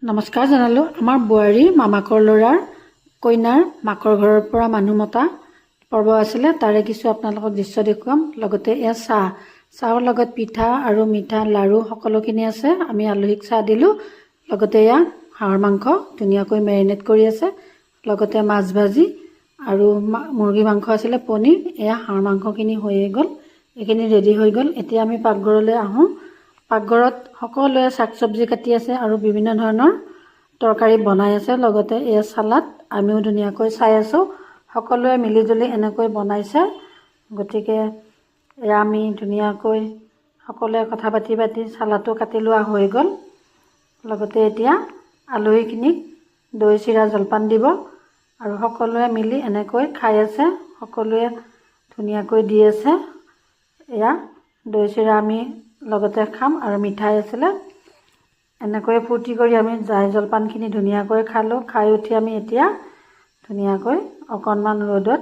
নমস্কাৰ জনালোঁ। আমাৰ বোৱাৰীৰ মামাকৰ ল'ৰাৰ কইনাৰ মাকৰ ঘৰৰ পৰা মানুহ মতা পৰ্ব আছিলে, তাৰে কিছু আপোনালোকক দৃশ্য দেখুৱাম। লগতে এয়া চাহৰ লগত পিঠা আৰু মিঠা লাড়ু সকলোখিনি আছে। আমি আলহীক চাহ দিলোঁ। লগতে এয়া হাঁহৰ মাংস ধুনীয়াকৈ মেৰিনেট কৰি আছে, লগতে মাছ ভাজি আৰু মুৰ্গী মাংস আছিলে, পনীৰ। এয়া হাঁহৰ মাংসখিনি হৈয়ে গ'ল, এইখিনি ৰেডি হৈ গ'ল। এতিয়া আমি পাকঘৰলৈ আহোঁ। পাকঘৰত সকলোৱে শাক চব্জি কাটি আছে আৰু বিভিন্ন ধৰণৰ তৰকাৰী বনাই আছে। লগতে এয়া চালাড আমিও ধুনীয়াকৈ চাই আছোঁ। সকলোৱে মিলিজুলি এনেকৈ বনাইছে। গতিকে এয়া আমি ধুনীয়াকৈ সকলোৱে কথা পাতি চালাডটো কাটি লোৱা হৈ গ'ল। লগতে এতিয়া আলহীখিনিক দৈ চিৰা জলপান দিব আৰু সকলোৱে মিলি এনেকৈ খাই আছে। সকলোৱে ধুনীয়াকৈ দি আছে। এয়া দৈ চিৰা আমি লগতে খাম আৰু মিঠাই আছিলে। এনেকৈ ফূৰ্তি কৰি আমি জলপানখিনি ধুনীয়াকৈ খালোঁ। খাই উঠি আমি এতিয়া ধুনীয়াকৈ অকণমান ৰ'দত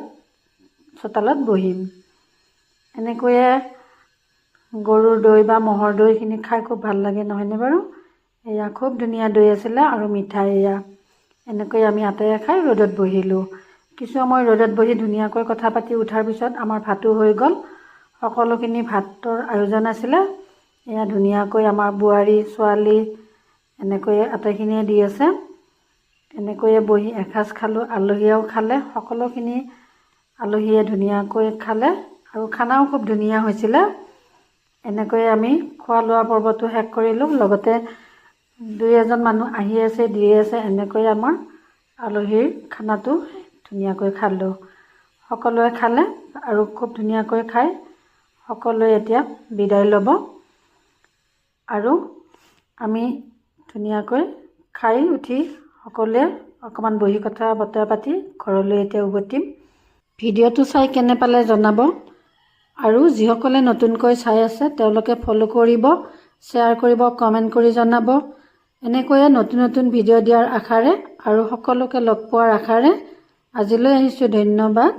চোতালত বহিম। এনেকৈয়ে গৰুৰ দৈ বা ম'হৰ দৈখিনি খাই খুব ভাল লাগে, নহয়নে বাৰু? এয়া খুব ধুনীয়া দৈ আছিলে আৰু মিঠাই। এয়া এনেকৈ আমি আটায়ে খাই ৰ'দত বহিলোঁ। কিছু সময় ৰ'দত বহি ধুনীয়াকৈ কথা পাতি উঠাৰ পিছত আমাৰ ভাতো হৈ গ'ল। সকলোখিনি ভাতৰ আয়োজন আছিলে। এয়া ধুনীয়াকৈ আমাৰ বোৱাৰী ছোৱালী এনেকৈয়ে আটাইখিনিয়ে দি আছে। এনেকৈয়ে বহি এসাঁজ খালোঁ। আলহীয়েও খালে, সকলোখিনি আলহীয়ে ধুনীয়াকৈ খালে আৰু খানাও খুব ধুনীয়া হৈছিলে। এনেকৈয়ে আমি খোৱা লোৱা পৰ্বটো শেষ কৰিলোঁ। লগতে দুই এজন মানুহ আহি আছে, দিয়ে আছে। এনেকৈ আমাৰ আলহীৰ খানাটো ধুনীয়াকৈ খালোঁ। সকলোৱে খালে আৰু খুব ধুনীয়াকৈ খাই সকলোৱে এতিয়া বিদায় ল'ব আৰু আমি ধুনীয়াকৈ খাই উঠি সকলোৱে অকণমান বহি কথা বতৰা পাতি ঘৰলৈ এতিয়া উভতিম। ভিডিঅ'টো চাই কেনে পালে জনাব আৰু যিসকলে নতুনকৈ চাই আছে তেওঁলোকে ফ'ল' কৰিব, শ্বেয়াৰ কৰিব, কমেণ্ট কৰি জনাব। এনেকৈয়ে নতুন নতুন ভিডিঅ' দিয়াৰ আশাৰে আৰু সকলোকে লগ পোৱাৰ আশাৰে আজিলৈ আহিছোঁ। ধন্যবাদ।